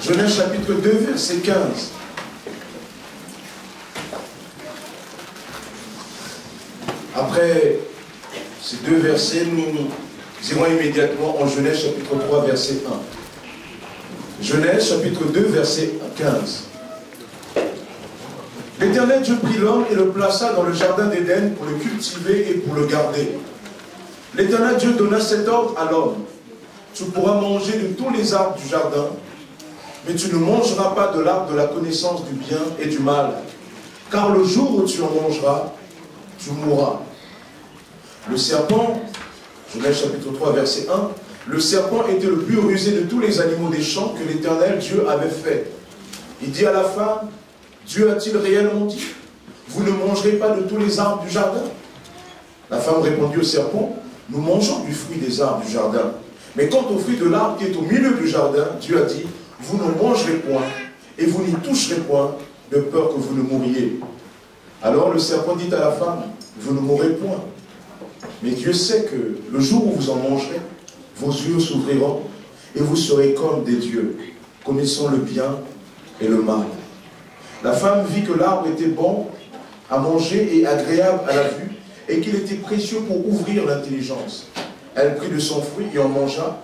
Genèse chapitre 2, verset 15. Après ces deux versets, nous irons immédiatement en Genèse chapitre 3, verset 1. Genèse chapitre 2, verset 15. L'Éternel Dieu prit l'homme et le plaça dans le jardin d'Éden pour le cultiver et pour le garder. L'Éternel Dieu donna cet ordre à l'homme. Tu pourras manger de tous les arbres du jardin, mais tu ne mangeras pas de l'arbre de la connaissance du bien et du mal, car le jour où tu en mangeras, tu mourras. Le serpent, Genèse chapitre 3, verset 1, le serpent était le plus rusé de tous les animaux des champs que l'Éternel Dieu avait fait. Il dit à la femme, Dieu a-t-il réellement dit, vous ne mangerez pas de tous les arbres du jardin? La femme répondit au serpent, nous mangeons du fruit des arbres du jardin. Mais quant au fruit de l'arbre qui est au milieu du jardin, Dieu a dit, vous ne mangerez point, et vous n'y toucherez point, de peur que vous ne mouriez. Alors le serpent dit à la femme, vous ne mourrez point. Mais Dieu sait que le jour où vous en mangerez, vos yeux s'ouvriront, et vous serez comme des dieux, connaissant le bien et le mal. La femme vit que l'arbre était bon à manger et agréable à la vue, et qu'il était précieux pour ouvrir l'intelligence. Elle prit de son fruit et en mangea.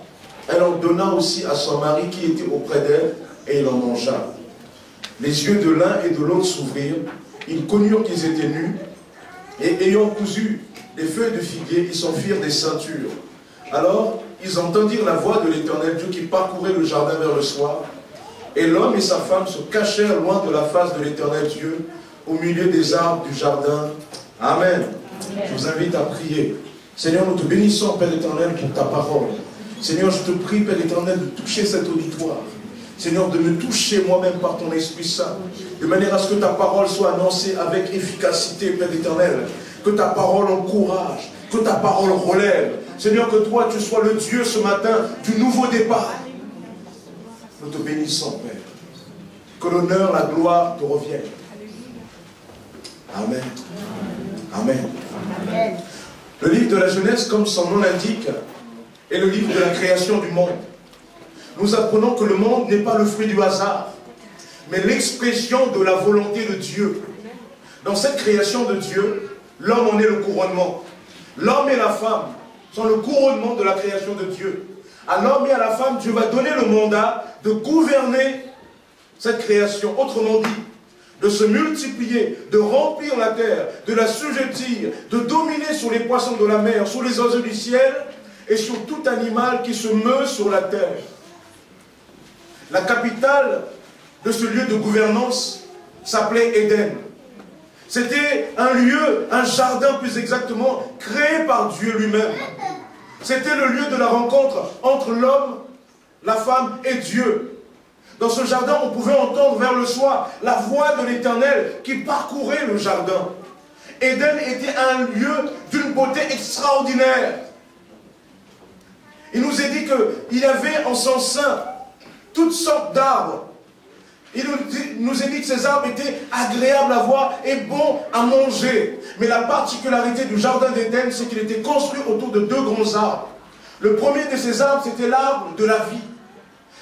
Elle en donna aussi à son mari qui était auprès d'elle, et il en mangea. Les yeux de l'un et de l'autre s'ouvrirent, ils connurent qu'ils étaient nus, et ayant cousu des feuilles de figuier, ils s'en firent des ceintures. Alors, ils entendirent la voix de l'Éternel Dieu qui parcourait le jardin vers le soir, et l'homme et sa femme se cachèrent loin de la face de l'Éternel Dieu, au milieu des arbres du jardin. Amen. Je vous invite à prier. Seigneur, nous te bénissons, Père éternel, pour ta parole. Seigneur, je te prie, Père éternel, de toucher cet auditoire. Seigneur, de me toucher moi-même par ton Esprit Saint, de manière à ce que ta parole soit annoncée avec efficacité, Père éternel. Que ta parole encourage, que ta parole relève. Seigneur, que toi, tu sois le Dieu ce matin du nouveau départ. Nous te bénissons, Père. Que l'honneur, la gloire te reviennent. Amen. Amen. Amen. Le livre de la Genèse, comme son nom l'indique, est le livre de la création du monde. Nous apprenons que le monde n'est pas le fruit du hasard, mais l'expression de la volonté de Dieu. Dans cette création de Dieu, l'homme en est le couronnement. L'homme et la femme sont le couronnement de la création de Dieu. À l'homme et à la femme, Dieu va donner le mandat de gouverner cette création. Autrement dit, de se multiplier, de remplir la terre, de la sujettir, de dominer sur les poissons de la mer, sur les oiseaux du ciel et sur tout animal qui se meut sur la terre. La capitale de ce lieu de gouvernance s'appelait Éden. C'était un lieu, un jardin plus exactement, créé par Dieu lui-même. C'était le lieu de la rencontre entre l'homme, la femme et Dieu. Dans ce jardin, on pouvait entendre vers le soir la voix de l'Éternel qui parcourait le jardin. Éden était un lieu d'une beauté extraordinaire. Il nous est dit qu'il y avait en son sein toutes sortes d'arbres. Il nous est dit que ces arbres étaient agréables à voir et bons à manger. Mais la particularité du jardin d'Éden, c'est qu'il était construit autour de deux grands arbres. Le premier de ces arbres, c'était l'arbre de la vie.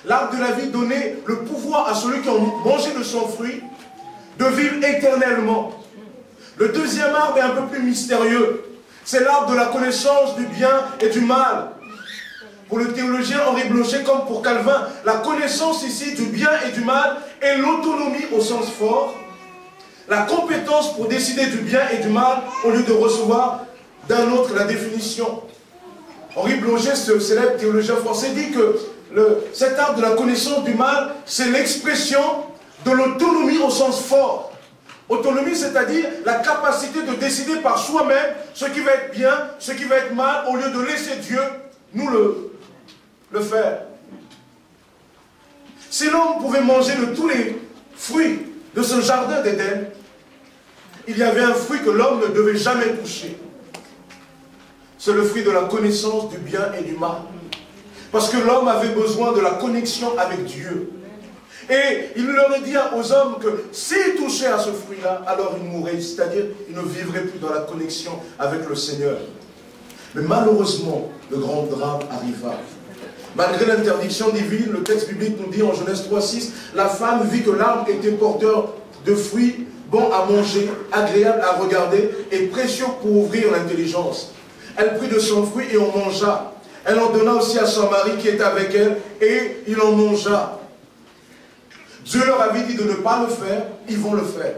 L'arbre de la vie donnait le pouvoir à celui qui en mangeait de son fruit de vivre éternellement. Le deuxième arbre est un peu plus mystérieux. C'est l'arbre de la connaissance du bien et du mal. Pour le théologien Henri Blocher, comme pour Calvin, la connaissance ici du bien et du mal est l'autonomie au sens fort, la compétence pour décider du bien et du mal au lieu de recevoir d'un autre la définition. Henri Blocher, ce célèbre théologien français, dit que cet arbre de la connaissance du mal, c'est l'expression de l'autonomie au sens fort. Autonomie, c'est-à-dire la capacité de décider par soi-même ce qui va être bien, ce qui va être mal, au lieu de laisser Dieu nous le faire. Si l'homme pouvait manger de tous les fruits de ce jardin d'Éden, il y avait un fruit que l'homme ne devait jamais toucher. C'est le fruit de la connaissance du bien et du mal. Parce que l'homme avait besoin de la connexion avec Dieu. Et il leur a dit aux hommes que s'ils touchaient à ce fruit-là, alors ils mourraient. C'est-à-dire, ils ne vivraient plus dans la connexion avec le Seigneur. Mais malheureusement, le grand drame arriva. Malgré l'interdiction divine, le texte biblique nous dit en Genèse 3,6, la femme vit que l'arbre était porteur de fruits, bon à manger, agréable à regarder et précieux pour ouvrir l'intelligence. Elle prit de son fruit et en mangea. Elle en donna aussi à son mari qui était avec elle et il en mangea. Dieu leur avait dit de ne pas le faire, ils vont le faire.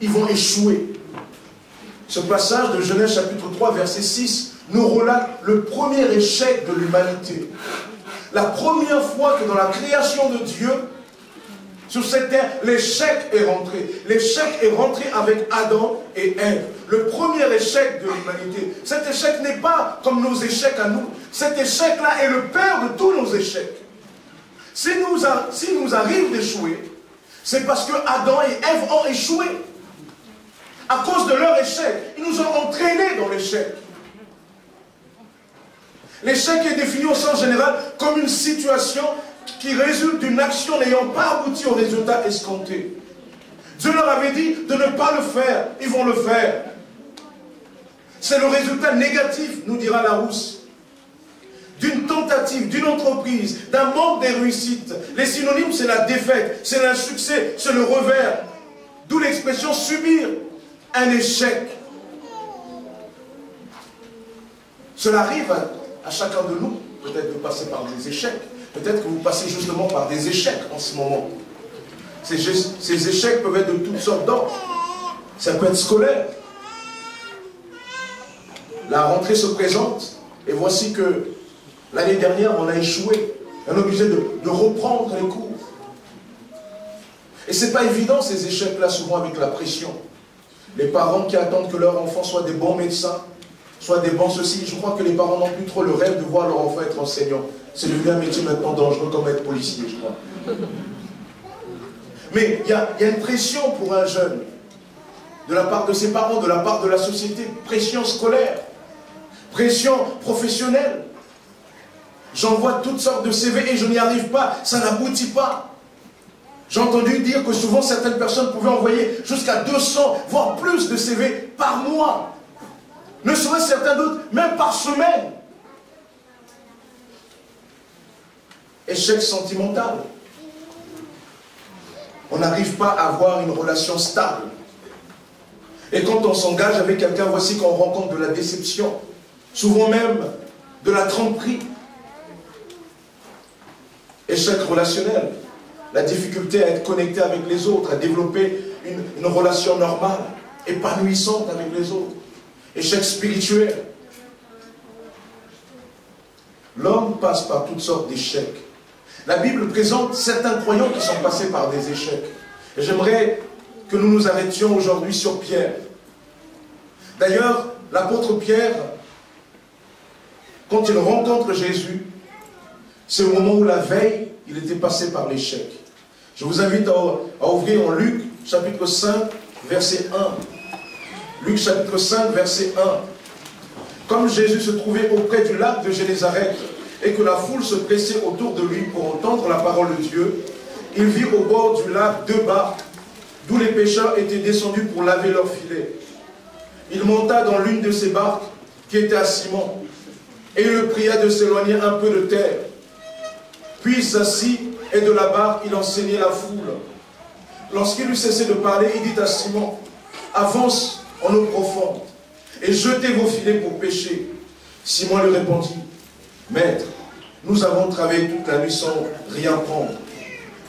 Ils vont échouer. Ce passage de Genèse chapitre 3 verset 6 nous relate le premier échec de l'humanité. La première fois que dans la création de Dieu, sur cette terre, l'échec est rentré. L'échec est rentré avec Adam et Ève. Le premier échec de l'humanité. Cet échec n'est pas comme nos échecs à nous. Cet échec-là est le père de tous nos échecs. Si nous arrive d'échouer, c'est parce que Adam et Ève ont échoué. À cause de leur échec, ils nous ont entraînés dans l'échec. L'échec est défini au sens général comme une situation qui résulte d'une action n'ayant pas abouti au résultat escompté. Dieu leur avait dit de ne pas le faire, ils vont le faire. C'est le résultat négatif, nous dira Larousse, d'une tentative, d'une entreprise, d'un manque de réussite. Les synonymes, c'est la défaite, c'est l'insuccès, c'est le revers. D'où l'expression subir un échec. Cela arrive à chacun de nous, peut-être de passer par des échecs. Peut-être que vous passez justement par des échecs en ce moment. Ces échecs peuvent être de toutes sortes d'ordres. Ça peut être scolaire. La rentrée se présente et voici que l'année dernière, on a échoué. On est obligé de reprendre les cours. Et ce n'est pas évident ces échecs-là, souvent avec la pression. Les parents qui attendent que leur enfant soit des bons médecins, soit des bons ceci. Je crois que les parents n'ont plus trop le rêve de voir leur enfant être enseignant. C'est devenu un métier maintenant dangereux comme être policier, je crois. Mais il y a une pression pour un jeune, de la part de ses parents, de la part de la société, pression scolaire, pression professionnelle. J'envoie toutes sortes de CV et je n'y arrive pas, ça n'aboutit pas. J'ai entendu dire que souvent certaines personnes pouvaient envoyer jusqu'à 200, voire plus de CV par mois. Ne serait-ce certains d'autres, même par semaine. Échec sentimental. On n'arrive pas à avoir une relation stable. Et quand on s'engage avec quelqu'un, voici qu'on rencontre de la déception. Souvent même de la tromperie. Échec relationnel. La difficulté à être connecté avec les autres, à développer une relation normale, épanouissante avec les autres. Échec spirituel. L'homme passe par toutes sortes d'échecs. La Bible présente certains croyants qui sont passés par des échecs. Et j'aimerais que nous nous arrêtions aujourd'hui sur Pierre. D'ailleurs, l'apôtre Pierre, quand il rencontre Jésus, c'est au moment où la veille, il était passé par l'échec. Je vous invite à ouvrir en Luc, chapitre 5, verset 1. Luc, chapitre 5, verset 1. Comme Jésus se trouvait auprès du lac de Génézareth, et que la foule se pressait autour de lui pour entendre la parole de Dieu, il vit au bord du lac deux barques, d'où les pêcheurs étaient descendus pour laver leurs filets. Il monta dans l'une de ces barques, qui était à Simon, et il le pria de s'éloigner un peu de terre. Puis s'assit, et de la barque, il enseignait la foule. Lorsqu'il eut cessé de parler, il dit à Simon, « Avance en eau profonde, et jetez vos filets pour pêcher. » Simon lui répondit, « Maître, nous avons travaillé toute la nuit sans rien prendre.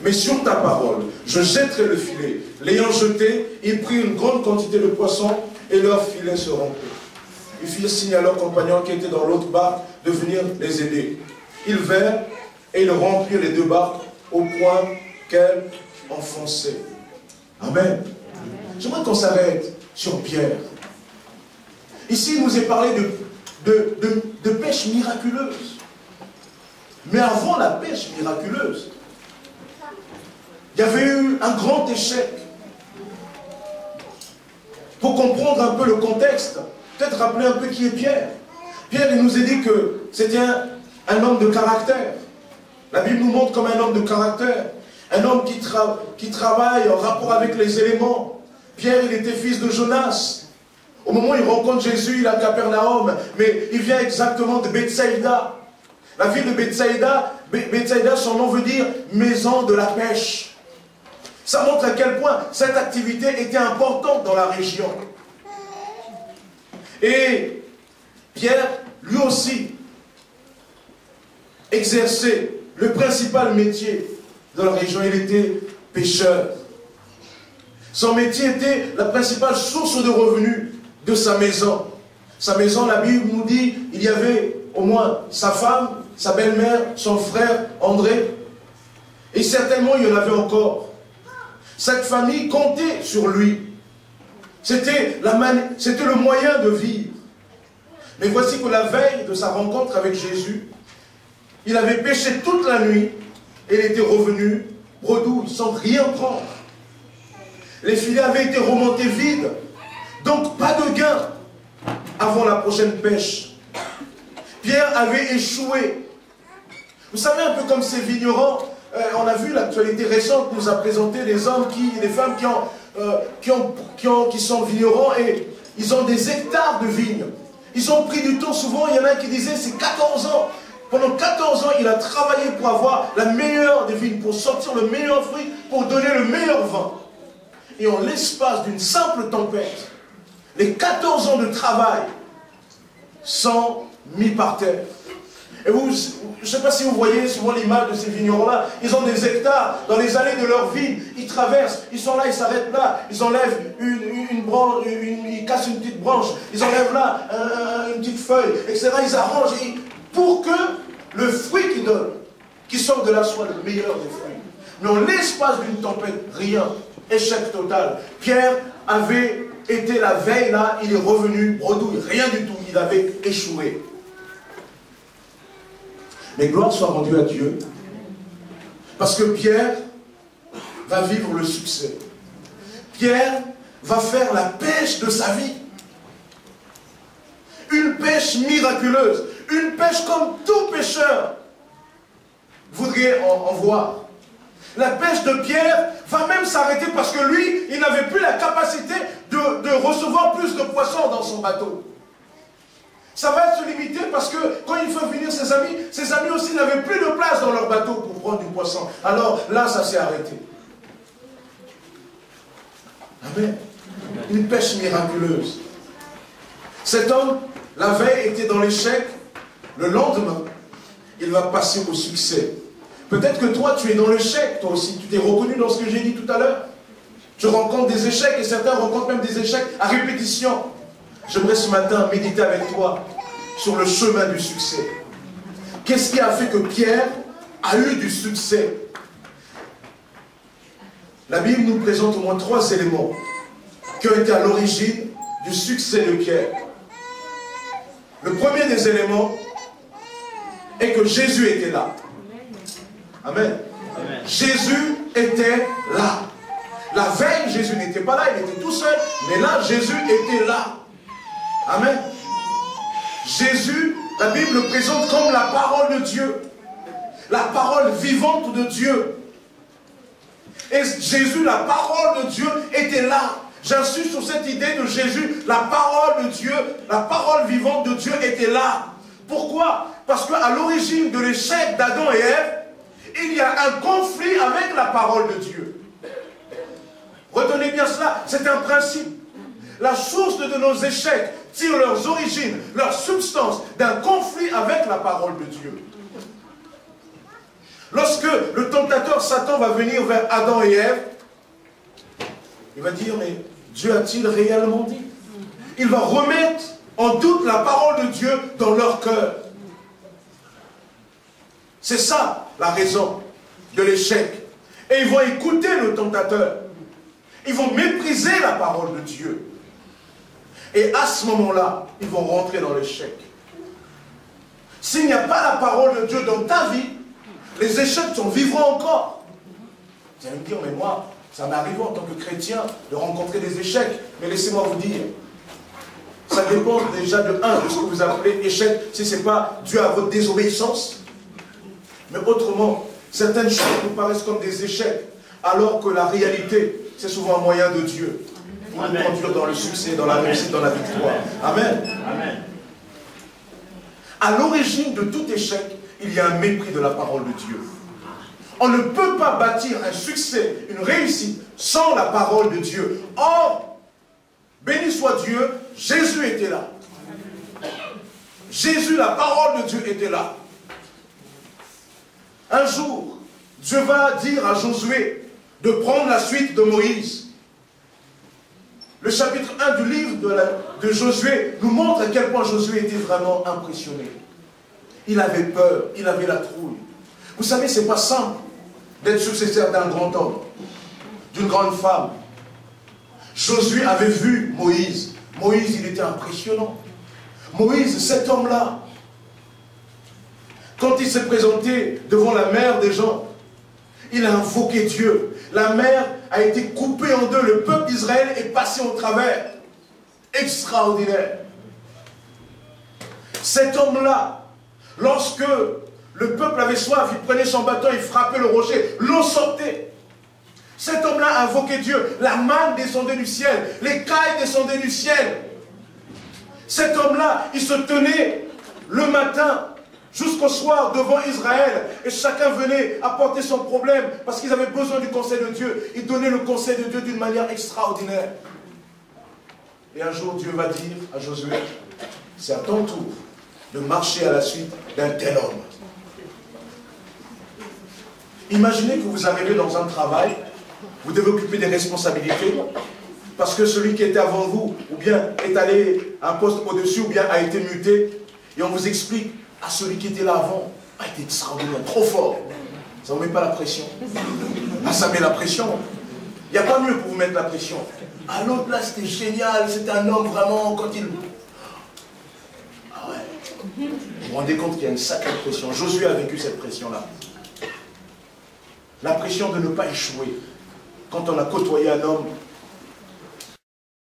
Mais sur ta parole, je jetterai le filet. » L'ayant jeté, ils prirent une grande quantité de poissons et leur filet se remplit. Ils firent signe à leurs compagnons qui étaient dans l'autre barque de venir les aider. Ils vinrent et ils remplirent les deux barques au point qu'elles enfonçaient. Amen. J'aimerais qu'on s'arrête sur Pierre. Ici, il nous est parlé de pêche miraculeuse. Mais avant la pêche miraculeuse, il y avait eu un grand échec. Pour comprendre un peu le contexte, peut-être rappeler un peu qui est Pierre. Pierre, il nous a dit que c'était un homme de caractère. La Bible nous montre comme un homme de caractère. Un homme qui travaille en rapport avec les éléments. Pierre, il était fils de Jonas. Au moment où il rencontre Jésus, il est à Capernaum, mais il vient exactement de Bethsaïda. La ville de Bethsaïda, son nom veut dire maison de la pêche. Ça montre à quel point cette activité était importante dans la région. Et Pierre, lui aussi, exerçait le principal métier dans la région. Il était pêcheur. Son métier était la principale source de revenus de sa maison. Sa maison, la Bible nous dit, il y avait au moins sa femme, sa belle-mère, son frère André, et certainement il y en avait encore. Cette famille comptait sur lui. C'était le moyen de vivre. Mais voici que la veille de sa rencontre avec Jésus, il avait pêché toute la nuit et il était revenu bredouille, sans rien prendre. Les filets avaient été remontés vides, donc pas de gain avant la prochaine pêche. Pierre avait échoué. Vous savez, un peu comme ces vignerons, on a vu l'actualité récente nous a présenté des hommes, des femmes qui sont vignerons et ils ont des hectares de vignes. Ils ont pris du temps, souvent il y en a qui disaient c'est 14 ans. Pendant 14 ans, il a travaillé pour avoir la meilleure des vignes, pour sortir le meilleur fruit, pour donner le meilleur vin. Et en l'espace d'une simple tempête, les 14 ans de travail sont mis par terre. Et vous, je ne sais pas si vous voyez souvent l'image de ces vignerons-là, ils ont des hectares dans les allées de leur ville, ils traversent, ils sont là, ils s'arrêtent là, ils enlèvent une branche, ils cassent une petite branche, ils enlèvent là une petite feuille, etc. Ils arrangent pour que le fruit qu'ils donnent, qui sort de là, soit le meilleur des fruits. Mais en l'espace d'une tempête, rien, échec total. Pierre avait été la veille là, il est revenu bredouille, rien du tout, il avait échoué. Mais gloire soit rendue à Dieu, parce que Pierre va vivre le succès. Pierre va faire la pêche de sa vie. Une pêche miraculeuse, une pêche comme tout pêcheur voudrait en voir. La pêche de Pierre va même s'arrêter parce que lui, il n'avait plus la capacité de recevoir plus de poissons dans son bateau. Ça va se limiter parce que quand il fait venir ses amis aussi n'avaient plus de place dans leur bateau pour prendre du poisson. Alors là, ça s'est arrêté. Amen. Une pêche miraculeuse. Cet homme, la veille, était dans l'échec. Le lendemain, il va passer au succès. Peut-être que toi, tu es dans l'échec, toi aussi. Tu t'es reconnu dans ce que j'ai dit tout à l'heure. Tu rencontres des échecs et certains rencontrent même des échecs à répétition. J'aimerais ce matin méditer avec toi sur le chemin du succès. Qu'est-ce qui a fait que Pierre a eu du succès? La Bible nous présente au moins 3 éléments qui ont été à l'origine du succès de Pierre. Le premier des éléments est que Jésus était là. Amen. Amen. Jésus était là. La veille, Jésus n'était pas là, il était tout seul, mais là, Jésus était là. Amen. Jésus, la Bible le présente comme la parole de Dieu. La parole vivante de Dieu. Et Jésus, la parole de Dieu, était là. J'insiste sur cette idée de Jésus, la parole de Dieu, la parole vivante de Dieu était là. Pourquoi? Parce qu'à l'origine de l'échec d'Adam et Ève, il y a un conflit avec la parole de Dieu. Retenez bien cela, c'est un principe. La source de nos échecs tire leurs origines, leur substance d'un conflit avec la parole de Dieu. Lorsque le tentateur Satan va venir vers Adam et Ève, il va dire, mais Dieu a-t-il réellement dit? Il va remettre en doute la parole de Dieu dans leur cœur. C'est ça la raison de l'échec. Et ils vont écouter le tentateur. Ils vont mépriser la parole de Dieu. Et à ce moment-là, ils vont rentrer dans l'échec. S'il n'y a pas la parole de Dieu dans ta vie, les échecs t'en vivront encore. Vous allez me dire, mais moi, ça m'arrive en tant que chrétien de rencontrer des échecs. Mais laissez-moi vous dire, ça dépend déjà de ce que vous appelez échec, si ce n'est pas dû à votre désobéissance. Mais autrement, certaines choses nous paraissent comme des échecs, alors que la réalité, c'est souvent un moyen de Dieu pour nous conduire dans le succès, dans la réussite, dans la victoire. Amen. Amen. À l'origine de tout échec, il y a un mépris de la parole de Dieu. On ne peut pas bâtir un succès, une réussite, sans la parole de Dieu. Or, béni soit Dieu, Jésus était là. Jésus, la parole de Dieu était là. Un jour, Dieu va dire à Josué de prendre la suite de Moïse. Le chapitre 1 du livre de Josué nous montre à quel point Josué était vraiment impressionné. Il avait peur, il avait la trouille. Vous savez, ce n'est pas simple d'être successeur d'un grand homme, d'une grande femme. Josué avait vu Moïse. Moïse, il était impressionnant. Moïse, cet homme-là, quand il s'est présenté devant la mer des gens, il a invoqué Dieu. La mer a été coupée en deux. Le peuple d'Israël est passé au travers. Extraordinaire. Cet homme-là, lorsque le peuple avait soif, il prenait son bâton, il frappait le rocher, l'eau sortait. Cet homme-là a invoqué Dieu. La manne descendait du ciel. Les cailles descendaient du ciel. Cet homme-là, il se tenait le matin jusqu'au soir devant Israël. Et chacun venait apporter son problème parce qu'ils avaient besoin du conseil de Dieu. Il donnait le conseil de Dieu d'une manière extraordinaire. Et un jour, Dieu va dire à Josué, c'est à ton tour de marcher à la suite d'un tel homme. Imaginez que vous arrivez dans un travail, vous devez occuper des responsabilités, parce que celui qui était avant vous, ou bien est allé à un poste au-dessus, ou bien a été muté, et on vous explique, à celui qui était là avant, a été extraordinaire, trop fort. Ça ne vous met pas la pression. Ah, ça met la pression. Il n'y a pas mieux pour vous mettre la pression. À l'autre là, c'était génial, c'était un homme vraiment, quand il... Ah ouais. Vous vous rendez compte qu'il y a une sacrée pression. Josué a vécu cette pression-là. La pression de ne pas échouer. Quand on a côtoyé un homme,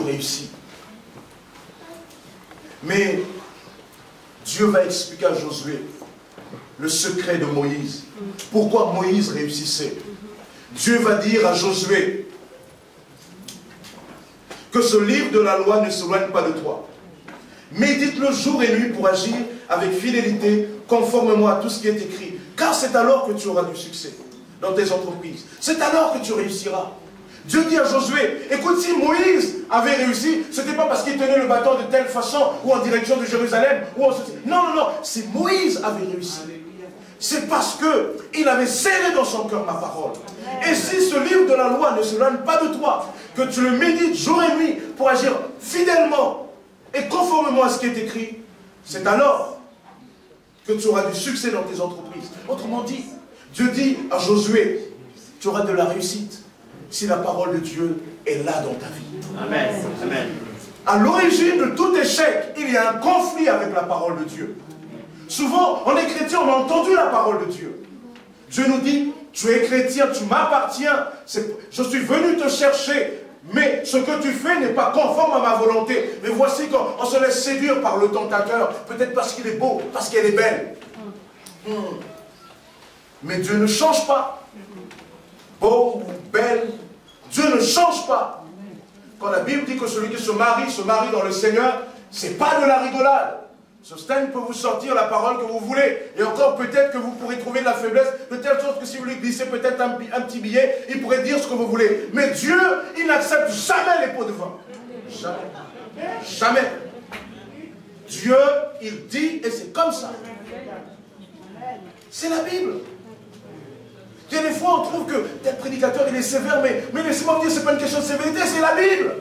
réussi. Mais Dieu va expliquer à Josué le secret de Moïse. Pourquoi Moïse réussissait. Dieu va dire à Josué que ce livre de la loi ne s'éloigne pas de toi. Médite-le jour et nuit pour agir avec fidélité, conformément à tout ce qui est écrit. Car c'est alors que tu auras du succès dans tes entreprises. C'est alors que tu réussiras. Dieu dit à Josué, écoute, si Moïse avait réussi, ce n'était pas parce qu'il tenait le bâton de telle façon, ou en direction de Jérusalem, ou en... Non, non, non, si Moïse avait réussi, c'est parce qu'il avait serré dans son cœur ma parole. Et si ce livre de la loi ne s'éloigne pas de toi, que tu le médites jour et nuit pour agir fidèlement et conformément à ce qui est écrit, c'est alors que tu auras du succès dans tes entreprises. Autrement dit, Dieu dit à Josué, tu auras de la réussite si la parole de Dieu est là dans ta vie. Amen. Amen. À l'origine de tout échec, il y a un conflit avec la parole de Dieu. Souvent, on est chrétien, on a entendu la parole de Dieu. Dieu nous dit, tu es chrétien, tu m'appartiens, je suis venu te chercher, mais ce que tu fais n'est pas conforme à ma volonté. Mais voici qu'on se laisse séduire par le tentateur, peut-être parce qu'il est beau, parce qu'elle est belle. Mais Dieu ne change pas. Beau, belle, Dieu ne change pas. Quand la Bible dit que celui qui se marie dans le Seigneur, c'est pas de la rigolade. Ce stand peut vous sortir la parole que vous voulez. Et encore peut-être que vous pourrez trouver de la faiblesse, de telle sorte que si vous lui glissez peut-être un petit billet, il pourrait dire ce que vous voulez. Mais Dieu, il n'accepte jamais les pots de vin. Jamais. Jamais. Dieu, il dit, et c'est comme ça. C'est la Bible. Il y a des fois, on trouve que tel prédicateur, il est sévère, mais laissez-moi vous dire, ce n'est pas une question de sévérité, c'est la Bible.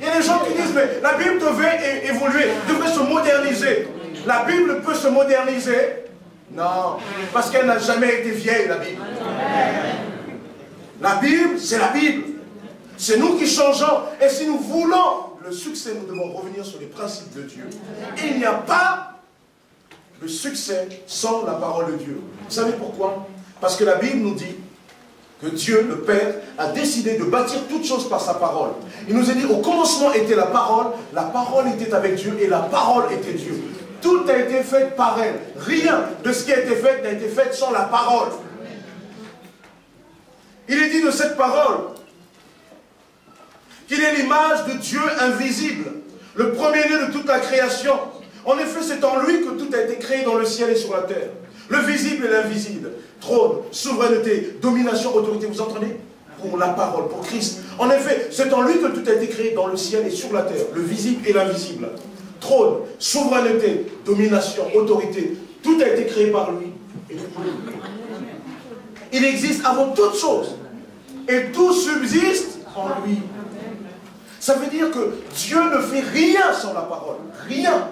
Il y a des gens qui disent, mais la Bible devait évoluer, devrait se moderniser. La Bible peut se moderniser? Non, parce qu'elle n'a jamais été vieille, la Bible. La Bible, c'est la Bible. C'est nous qui changeons. Et si nous voulons le succès, nous devons revenir sur les principes de Dieu. Il n'y a pas de succès sans la parole de Dieu. Vous savez pourquoi? Parce que la Bible nous dit que Dieu, le Père, a décidé de bâtir toutes choses par sa parole. Il nous a dit, au commencement était la parole était avec Dieu et la parole était Dieu. Tout a été fait par elle. Rien de ce qui a été fait n'a été fait sans la parole. Il est dit de cette parole qu'il est l'image de Dieu invisible, le premier-né de toute la création. En effet, c'est en lui que tout a été créé dans le ciel et sur la terre. Le visible et l'invisible, trône, souveraineté, domination, autorité, vous entendez? Pour la parole, pour Christ. En effet, c'est en lui que tout a été créé dans le ciel et sur la terre, le visible et l'invisible. Trône, souveraineté, domination, autorité, tout a été créé par lui. Il existe avant toute chose. Et tout subsiste en lui. Ça veut dire que Dieu ne fait rien sans la parole. Rien.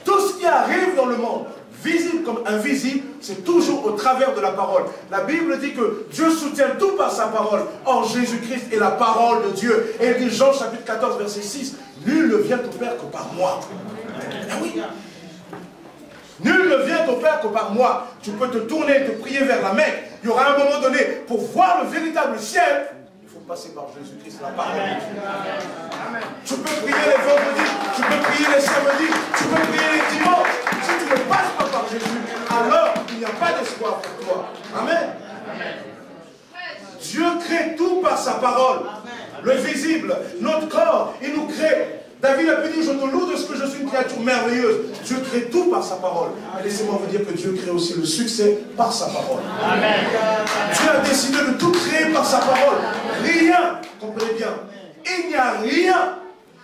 Tout ce qui arrive dans le monde, visible comme invisible, c'est toujours au travers de la parole. La Bible dit que Dieu soutient tout par sa parole. Or, Jésus-Christ est la parole de Dieu. Et il dit, Jean chapitre 14, verset 6, « Nul ne vient au Père que par moi. » Ah oui. Nul ne vient au Père que par moi. Tu peux te tourner, te prier vers la Mecque. Il y aura un moment donné, pour voir le véritable ciel, il faut passer par Jésus-Christ, la parole. Tu peux prier les vendredis, tu peux prier les samedis, tu peux prier les dimanches. Si tu ne passes pas par Jésus, alors il n'y a pas d'espoir pour toi. Amen. Dieu crée tout par sa parole. Le visible, notre corps, il nous crée. David a pu dire, je te loue de ce que je suis une créature merveilleuse. Dieu crée tout par sa parole. Et laissez-moi vous dire que Dieu crée aussi le succès par sa parole. Amen. Dieu a décidé de tout créer par sa parole. Rien, comprenez bien, il n'y a rien,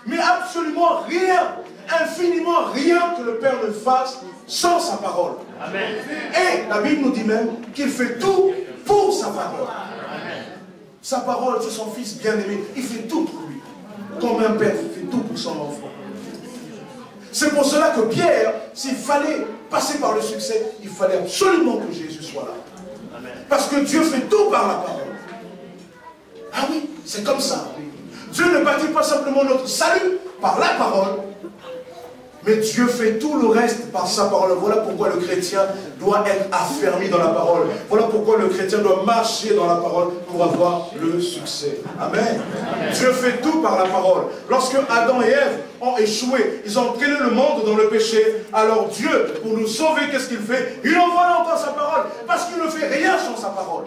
mais absolument rien, infiniment rien que le Père ne fasse sans sa parole. Amen. Et la Bible nous dit même qu'il fait tout pour sa parole. Amen. Sa parole, c'est son Fils bien-aimé. Il fait tout pour lui. Comme un père fait tout pour son enfant. C'est pour cela que Pierre, s'il fallait passer par le succès, il fallait absolument que Jésus soit là. Amen. Parce que Dieu fait tout par la parole. Ah oui, c'est comme ça. Dieu ne bâtit pas simplement notre salut par la parole, mais Dieu fait tout le reste par sa parole. Voilà pourquoi le chrétien doit être affermi dans la parole. Voilà pourquoi le chrétien doit marcher dans la parole pour avoir le succès. Amen. Amen. Dieu fait tout par la parole. Lorsque Adam et Ève ont échoué, ils ont entraîné le monde dans le péché, alors Dieu, pour nous sauver, qu'est-ce qu'il fait? Il envoie encore sa parole, parce qu'il ne fait rien sans sa parole.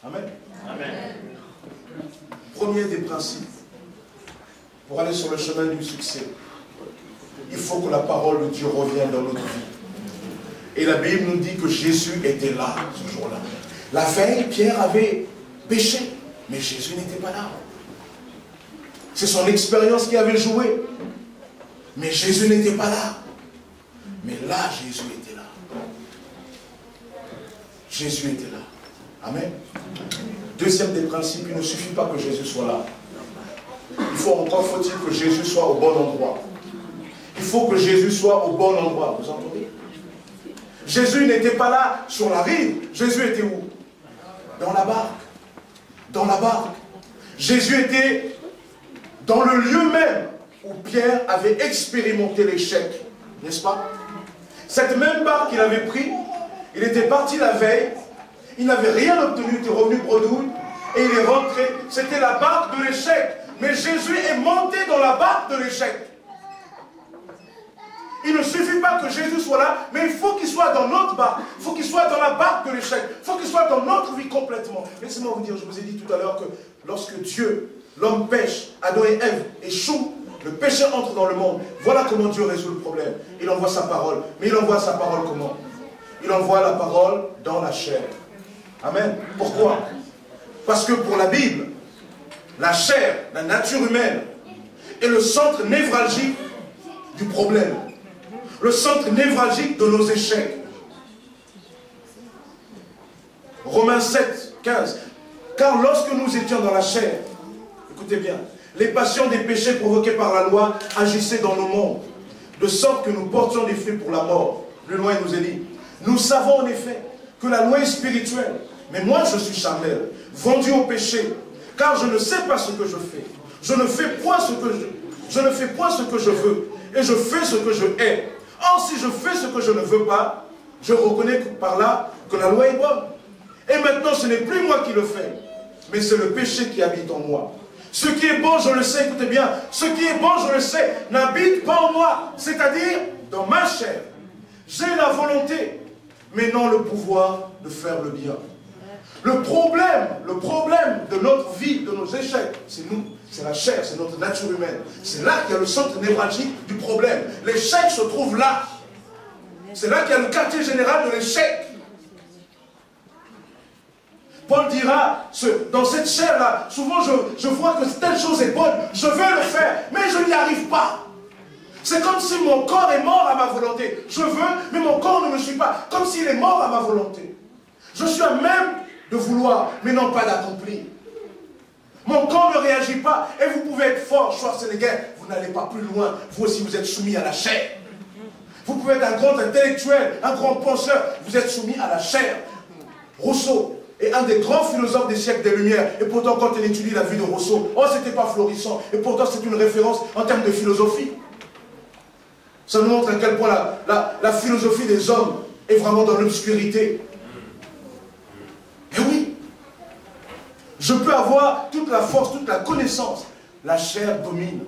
Amen. Amen. Premier des principes, pour aller sur le chemin du succès, il faut que la parole de Dieu revienne dans notre vie. Et la Bible nous dit que Jésus était là, ce jour-là. La veille, Pierre avait péché, mais Jésus n'était pas là. C'est son expérience qui avait joué. Mais Jésus n'était pas là. Mais là, Jésus était là. Jésus était là. Amen. Deuxième des principes, il ne suffit pas que Jésus soit là. Il faut encore faut-il que Jésus soit au bon endroit. Il faut que Jésus soit au bon endroit. Vous entendez? Jésus n'était pas là sur la rive. Jésus était où? Dans la barque. Dans la barque. Jésus était dans le lieu même où Pierre avait expérimenté l'échec. N'est-ce pas? Cette même barque qu'il avait pris, il était parti la veille, il n'avait rien obtenu, il était revenu bredouille, et il est rentré. C'était la barque de l'échec. Mais Jésus est monté dans la barque de l'échec. Il ne suffit pas que Jésus soit là, mais il faut qu'il soit dans notre barque. Il faut qu'il soit dans la barque de l'échec. Il faut qu'il soit dans notre vie complètement. Laissez-moi vous dire, je vous ai dit tout à l'heure que lorsque Dieu, l'homme pêche, Adam et Ève échouent, le péché entre dans le monde. Voilà comment Dieu résout le problème. Il envoie sa parole. Mais il envoie sa parole comment? Il envoie la parole dans la chair. Amen. Pourquoi? Parce que pour la Bible, la chair, la nature humaine, est le centre névralgique du problème. Le centre névralgique de nos échecs. Romains 7, 15. Car lorsque nous étions dans la chair, écoutez bien, les passions des péchés provoqués par la loi agissaient dans nos mondes, de sorte que nous portions des fruits pour la mort. Plus loin, il nous est dit, nous savons en effet que la loi est spirituelle, mais moi je suis charnel, vendu au péché, car je ne sais pas ce que je fais. Je ne fais point ce que je veux, et je fais ce que je hais. Or, si je fais ce que je ne veux pas, je reconnais par là que la loi est bonne. Et maintenant, ce n'est plus moi qui le fais, mais c'est le péché qui habite en moi. Ce qui est bon, je le sais, écoutez bien, ce qui est bon, je le sais, n'habite pas en moi, c'est-à-dire dans ma chair. J'ai la volonté, mais non le pouvoir de faire le bien. Le problème de notre vie, de nos échecs, c'est nous, c'est la chair, c'est notre nature humaine. C'est là qu'il y a le centre névralgique du problème. L'échec se trouve là. C'est là qu'il y a le quartier général de l'échec. Paul dira, dans cette chair-là, souvent je vois que telle chose est bonne, je veux le faire, mais je n'y arrive pas. C'est comme si mon corps est mort à ma volonté. Je veux, mais mon corps ne me suit pas. Comme s'il est mort à ma volonté. Je suis à même de vouloir, mais non pas d'accomplir. Mon corps ne réagit pas, et vous pouvez être fort, Schwarzenegger, vous n'allez pas plus loin. Vous aussi, vous êtes soumis à la chair. Vous pouvez être un grand intellectuel, un grand penseur, vous êtes soumis à la chair. Rousseau est un des grands philosophes des siècles des Lumières, et pourtant quand il étudie la vie de Rousseau, oh, c'était pas florissant, et pourtant c'est une référence en termes de philosophie. Ça nous montre à quel point la philosophie des hommes est vraiment dans l'obscurité. Et oui, je peux avoir toute la force, toute la connaissance. La chair domine.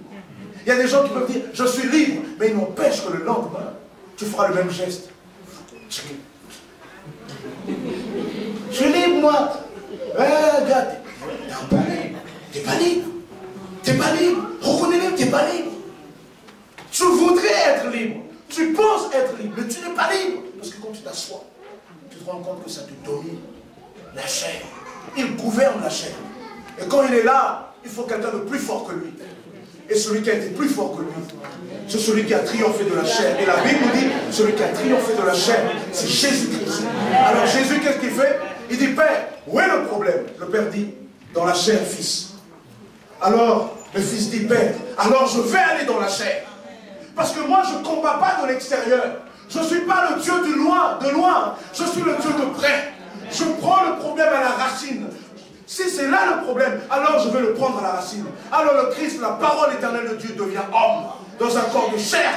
Il y a des gens qui peuvent dire, je suis libre, mais il n'empêche que le lendemain, tu feras le même geste. Je suis libre, moi. Regarde, t'es pas libre. T'es pas libre. Reconnais-le, t'es pas libre. Tu voudrais être libre. Tu penses être libre, mais tu n'es pas libre. Parce que quand tu t'assois, tu te rends compte que ça te domine. La chair. Il gouverne la chair. Et quand il est là, il faut quelqu'un de plus fort que lui. Et celui qui a été plus fort que lui, c'est celui qui a triomphé de la chair. Et la Bible nous dit, celui qui a triomphé de la chair, c'est Jésus-Christ. Alors Jésus, qu'est-ce qu'il fait? Il dit, Père, où est le problème? Le Père dit, dans la chair, Fils. Alors, le Fils dit, Père, alors je vais aller dans la chair. Parce que moi, je ne combats pas de l'extérieur. Je ne suis pas le Dieu de loin. Je suis le Dieu de près. Je prends le problème à la racine. Si c'est là le problème, alors je vais le prendre à la racine. Alors le Christ, la parole éternelle de Dieu, devient homme, dans un corps de chair,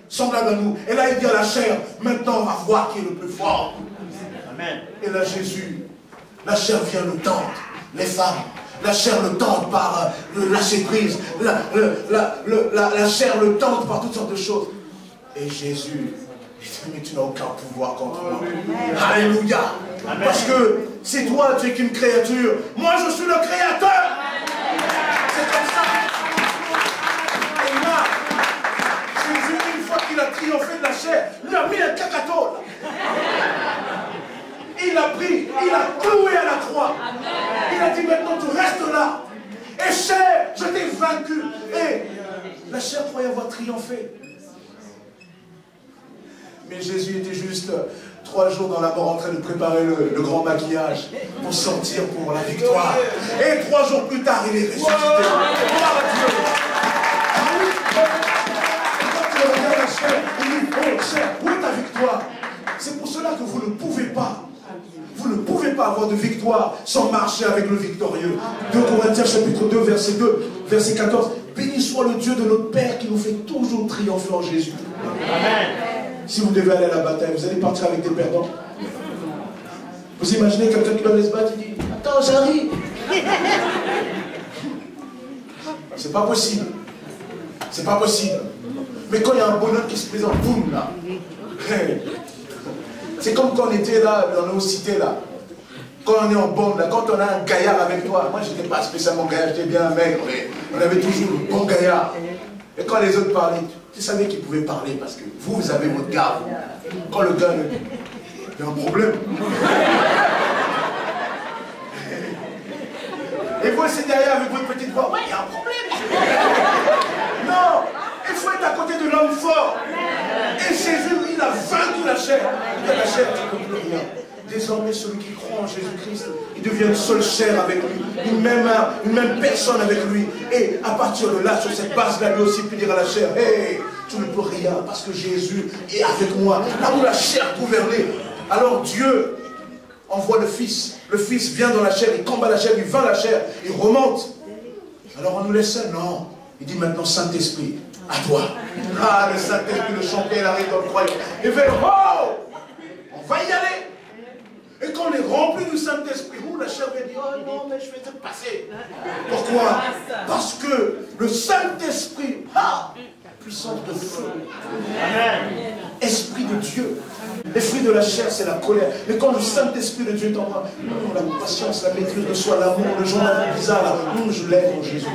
semblable à nous. Et là, il dit à la chair, maintenant on va voir qui est le plus fort. Amen. Et là, Jésus, la chair vient le tendre, les femmes. La chair le tente par le lâcher prise. La chair le tente par toutes sortes de choses. Et Jésus, il dit, mais tu n'as aucun pouvoir contre moi. Alléluia. Amen. Parce que c'est toi, tu es qu'une créature. Moi, je suis le créateur. C'est comme ça. Et là, Jésus, une fois qu'il a triomphé de la chair, il a mis un cacatole. Il a pris, il a cloué à la croix. Il a dit maintenant tu restes là. Et chair, je t'ai vaincu. Et la chair croyait avoir triomphé. Mais Jésus était juste 3 jours dans la mort en train de préparer le grand maquillage pour sortir pour la victoire. Et 3 jours plus tard, il est ressuscité. Gloire à Dieu. Quand tu regardes la chair, il dit, oh chair, où est ta victoire? C'est pour cela que vous ne pouvez pas. Vous ne pouvez pas avoir de victoire sans marcher avec le victorieux. 2 Corinthiens chapitre 2, verset 2, verset 14. Béni soit le Dieu de notre Père qui nous fait toujours triompher en Jésus. Amen. Si vous devez aller à la bataille, vous allez partir avec des perdants. Vous imaginez quelqu'un qui doit aller se battre, il dit, attends, j'arrive. C'est pas possible. C'est pas possible. Mais quand il y a un bonhomme qui se présente, boum, là. C'est comme quand on était là, dans nos cités là. Quand on est en bande là, quand on a un gaillard avec toi. Moi, je n'étais pas spécialement gaillard, j'étais bien maigre, mais on avait toujours le bon gaillard. Et quand les autres parlaient, tu savais qu'ils pouvaient parler parce que vous avez votre gars. Quand le gars, il y a un problème. Et vous, c'est derrière avec votre petite voix. Ouais, il y a un problème. Non, il faut être à côté de l'homme fort. Et Jésus, il a vaincu la chair. Il a la chair, tu ne peux plus rien. Désormais, celui qui croit en Jésus-Christ, il devient une seule chair avec lui, une même personne avec lui. Et à partir de là, sur cette base-là, lui aussi peut dire à la chair, hey, tu ne peux rien parce que Jésus est avec moi. Là où la chair gouvernait, alors Dieu envoie le Fils. Le Fils vient dans la chair, il combat la chair, il vainc la chair, il remonte. Alors on nous laisse seul? Non. Il dit maintenant, Saint-Esprit, à toi. Ah, le Saint-Esprit, le champion, il arrive dans le royaume. Il fait, oh, on va y aller. Et quand on est rempli du Saint-Esprit, la chair va dire, oh non, mais je vais te passer. Pourquoi? Parce que le Saint-Esprit a la puissance de feu. Amen. esprit de Dieu. Les fruits de la chair, c'est la colère. Mais quand le Saint-Esprit de Dieu est en moi, la patience, la maîtrise de soi, l'amour, le genre d'un bizarre, là, je l'aime en Jésus.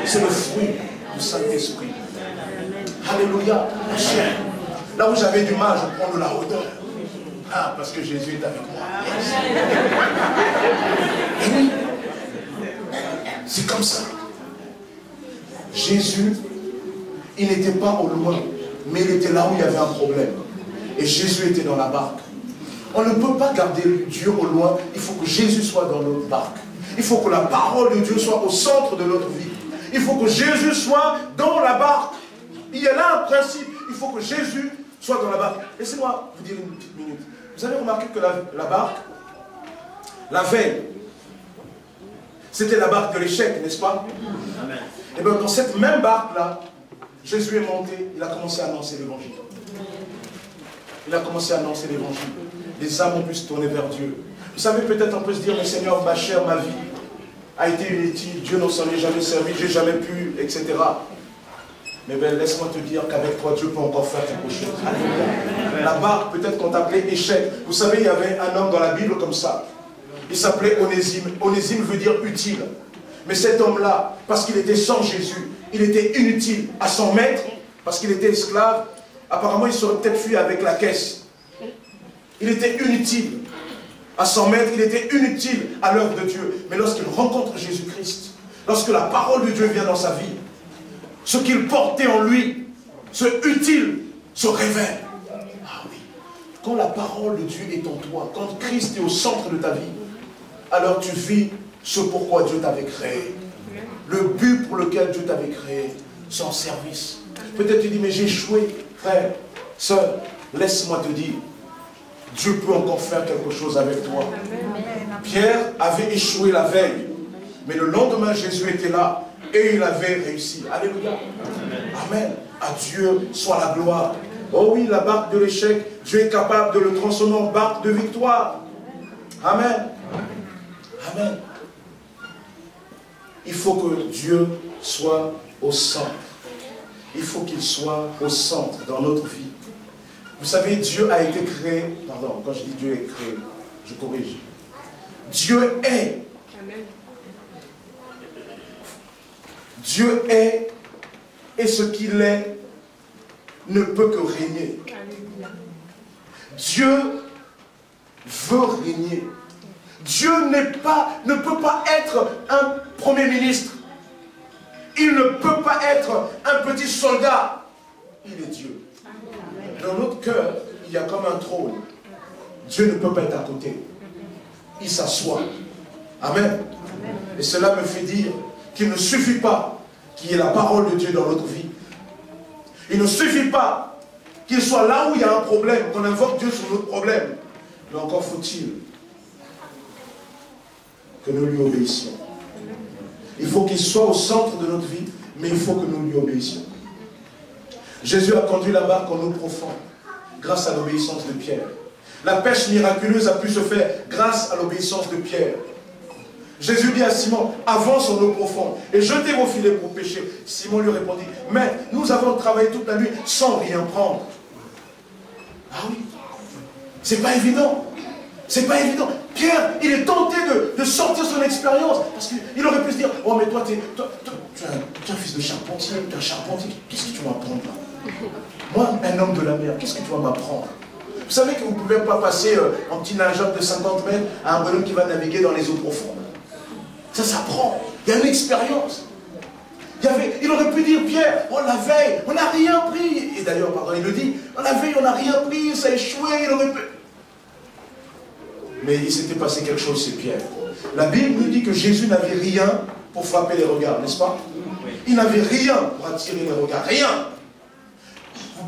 C'est le fruit du Saint-Esprit. Alléluia, la chair. Là où j'avais du mal, je prends de la hauteur. Ah, parce que Jésus est avec moi. Et oui, c'est comme ça. Jésus, il n'était pas au loin, mais il était là où il y avait un problème. Et Jésus était dans la barque. On ne peut pas garder Dieu au loin, il faut que Jésus soit dans notre barque. Il faut que la parole de Dieu soit au centre de notre vie. Il faut que Jésus soit dans la barque. Il y a là un principe, il faut que Jésus soit dans la barque. Laissez-moi vous dire une petite minute. Vous avez remarqué que la barque, la veille, c'était la barque de l'échec, n'est-ce pas? Amen. Et bien dans cette même barque-là, Jésus est monté, il a commencé à annoncer l'évangile. Il a commencé à annoncer l'évangile. Les âmes ont pu se tourner vers Dieu. Vous savez, peut-être on peut se dire, mais Seigneur, ma chair, ma vie a été inutile, Dieu ne s'en est jamais servi, j'ai jamais pu, etc. Mais ben, laisse-moi te dire qu'avec toi, Dieu peut encore faire quelque chose. Alléluia. La barque, peut-être qu'on t'appelait échec. Vous savez, il y avait un homme dans la Bible comme ça. Il s'appelait Onésime. Onésime veut dire utile. Mais cet homme-là, parce qu'il était sans Jésus, il était inutile à son maître, parce qu'il était esclave. Apparemment, il serait peut-être fui avec la caisse. Il était inutile à son maître, il était inutile à l'œuvre de Dieu. Mais lorsqu'il rencontre Jésus-Christ, lorsque la parole de Dieu vient dans sa vie, ce qu'il portait en lui, ce utile, se révèle. Ah oui. Quand la parole de Dieu est en toi, quand Christ est au centre de ta vie, alors tu vis ce pourquoi Dieu t'avait créé. Le but pour lequel Dieu t'avait créé, son service. Peut-être tu dis, mais j'ai échoué. Frère, sœur, laisse-moi te dire, Dieu peut encore faire quelque chose avec toi. Pierre avait échoué la veille, mais le lendemain, Jésus était là et il avait réussi. Alléluia. Amen. À Dieu soit la gloire. Oh oui, la barque de l'échec, Dieu est capable de le transformer en barque de victoire. Amen. Amen. Il faut que Dieu soit au centre. Il faut qu'il soit au centre dans notre vie. Vous savez, Dieu a été créé, pardon, quand je dis Dieu est créé, je corrige. Dieu est. Dieu est, et ce qu'il est ne peut que régner. Dieu veut régner. Dieu ne peut pas être un premier ministre. Il ne peut pas être un petit soldat. Il est Dieu. Dans notre cœur, il y a comme un trône. Dieu ne peut pas être à côté. Il s'assoit. Amen. Et cela me fait dire qu'il ne suffit pas qu'il y ait la parole de Dieu dans notre vie. Il ne suffit pas qu'il soit là où il y a un problème, qu'on invoque Dieu sur notre problème. Mais encore faut-il que nous lui obéissions. Il faut qu'il soit au centre de notre vie, mais il faut que nous lui obéissions. Jésus a conduit la barque en eau profonde, grâce à l'obéissance de Pierre. La pêche miraculeuse a pu se faire grâce à l'obéissance de Pierre. Jésus dit à Simon, avance en eau profonde et jetez vos filets pour pêcher. Simon lui répondit, mais nous avons travaillé toute la nuit sans rien prendre. Ah oui, c'est pas évident. C'est pas évident. Pierre, il est tenté de sortir son expérience. Parce qu'il aurait pu se dire, oh mais toi, tu es un fils de charpentier, tu es un charpentier. Qu'est-ce que tu vas m'apprendre là? Moi, un homme de la mer, qu'est-ce que tu vas m'apprendre? Vous savez que vous ne pouvez pas passer en petit nageur de 50 mètres à un bonhomme qui va naviguer dans les eaux profondes. Ça s'apprend. Il y a une expérience. Il aurait pu dire, Pierre, oh la veille, on n'a rien pris. Et d'ailleurs, pardon, il le dit, la veille, on n'a rien pris, ça a échoué, il aurait pu... Mais il s'était passé quelque chose, c'est Pierre. La Bible nous dit que Jésus n'avait rien pour frapper les regards, n'est-ce pas? Il n'avait rien pour attirer les regards, rien.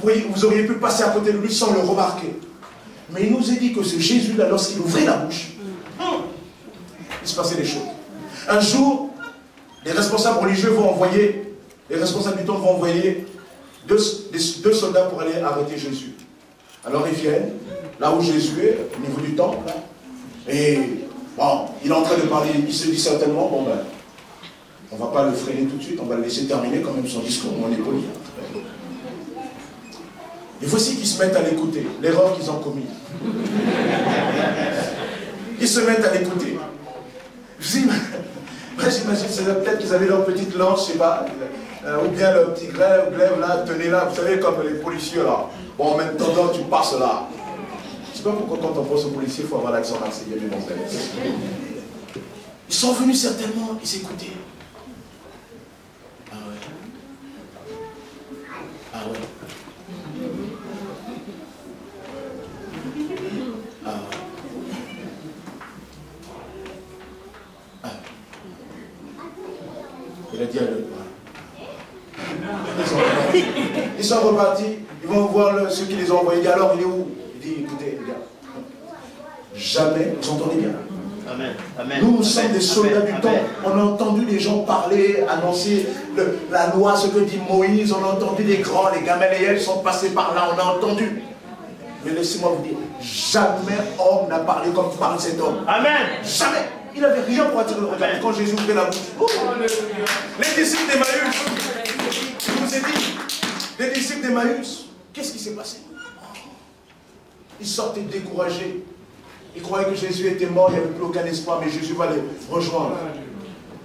Vous auriez pu passer à côté de lui sans le remarquer. Mais il nous a dit que ce Jésus-là, lorsqu'il ouvrait la bouche, il se passait des choses. Un jour, les responsables religieux vont envoyer, les responsables du temple vont envoyer deux soldats pour aller arrêter Jésus. Alors ils viennent, là où Jésus est, au niveau du temple, là, et bon, il est en train de parler, il se dit certainement, bon ben, on ne va pas le freiner tout de suite, on va le laisser terminer quand même son discours, on est poli. Et voici qu'ils se mettent à l'écouter, l'erreur qu'ils ont commise. Ils se mettent à l'écouter. J'imagine, c'est peut-être qu'ils avaient leur petite langue, je sais pas, ou bien leur petit glaive là, tenez là, vous savez, comme les policiers là. Bon, maintenant tu passes là. Je sais pas pourquoi quand on pense aux policiers, il faut avoir l'accent marseillais, mais bon, ils sont venus certainement, ils écoutaient. Ah ouais. Ah ouais. Ah ouais. Ah. Il a dit à l'autre. Ils sont repartis, ils vont voir ceux qui les ont envoyés. Il dit alors, il est où? Il dit écoutez, les gars, jamais, vous entendez bien? Amen. Amen. Nous sommes des soldats du temps. On a entendu les gens parler, annoncer la loi, ce que dit Moïse. On a entendu les grands, les Gamaliels sont passés par là. On a entendu. Mais laissez-moi vous dire, jamais homme n'a parlé comme parle cet homme. Amen. Jamais. Il n'avait rien pour attirer le regard. Quand Jésus ouvrait la bouche. Oh, les disciples d'Emmaüs. Je vous ai dit, les disciples d'Emmaüs, qu'est-ce qui s'est passé? Ils sortaient découragés. Ils croyaient que Jésus était mort, il n'y avait plus aucun espoir, mais Jésus va les rejoindre.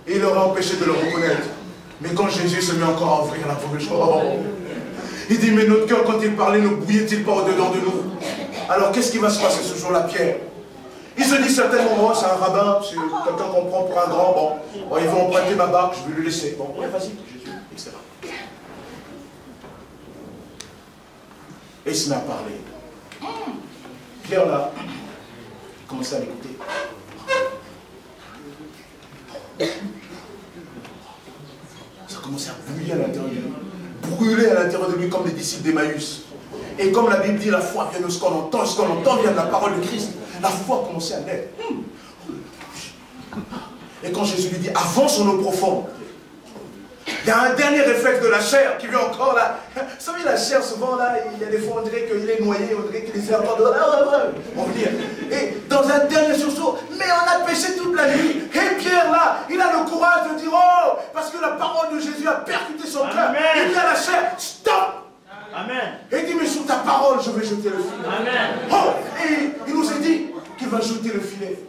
Et il leur a empêché de le reconnaître. Mais quand Jésus se met encore à ouvrir la bouche, il dit, mais notre cœur, quand il parlait, ne bouillait-il pas au-dedans de nous? Alors, qu'est-ce qui va se passer ce jour-là, Pierre? Il se dit certainement, oh, c'est un rabbin, c'est quelqu'un qu'on prend pour un grand, bon, ils vont emprunter ma barque, je vais lui laisser. Bon, ouais, vas-y, Jésus, etc. Et il se met à parler. Pierre, là, commençait à l'écouter. Ça commençait à bouillir à l'intérieur de lui. Brûler à l'intérieur de lui comme les disciples d'Emmaüs. Et comme la Bible dit, la foi vient de ce qu'on entend, ce qu'on entend vient de la parole de Christ. La foi commençait à naître. Et quand Jésus lui dit, avance en eau profonde, il y a un dernier réflexe de la chair qui vient encore là. Vous savez, la chair, souvent là, il y a des fois, on dirait qu'il est noyé, on dirait qu'il est encore de on veut dire. Et dans un dernier sursaut, mais on a péché toute la nuit. Et Pierre là, il a le courage de dire, oh, parce que la parole de Jésus a percuté son cœur. Il dit à la chair, stop! Amen. Et il dit, mais sur ta parole, je vais jeter le filet. Amen. Oh, et il nous a dit qu'il va jeter le filet.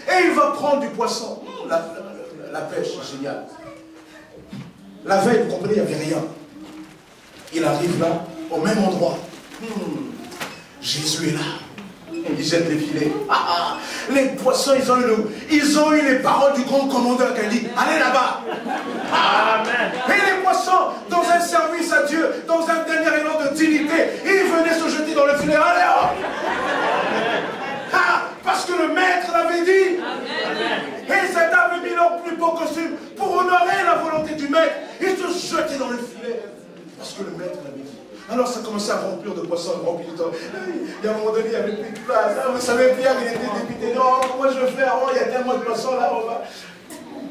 Et il va prendre du poisson. La pêche, génial. La veille, vous comprenez, il n'y avait rien. Il arrive là, au même endroit. Jésus est là. Il jette les filets. Les poissons, ils ont eu les paroles du grand commandeur qui a dit, allez là-bas. Amen. Et les poissons, dans un service à Dieu, dans un dernier élan de dignité, ils venaient se jeter dans le filet. Allez, parce que le maître l'avait dit. Amen. Et cet homme avait mis leur plus beau costume pour honorer la volonté du maître. Ils se jetaient dans le filet. Parce que le maître l'avait dit. Alors ça commençait à remplir de poissons, remplir de temps. Il y a un moment donné, il n'y avait plus de place. Vous savez, Pierre, il était dépité. Non, comment je vais faire? Oh, il y a tellement de poissons là.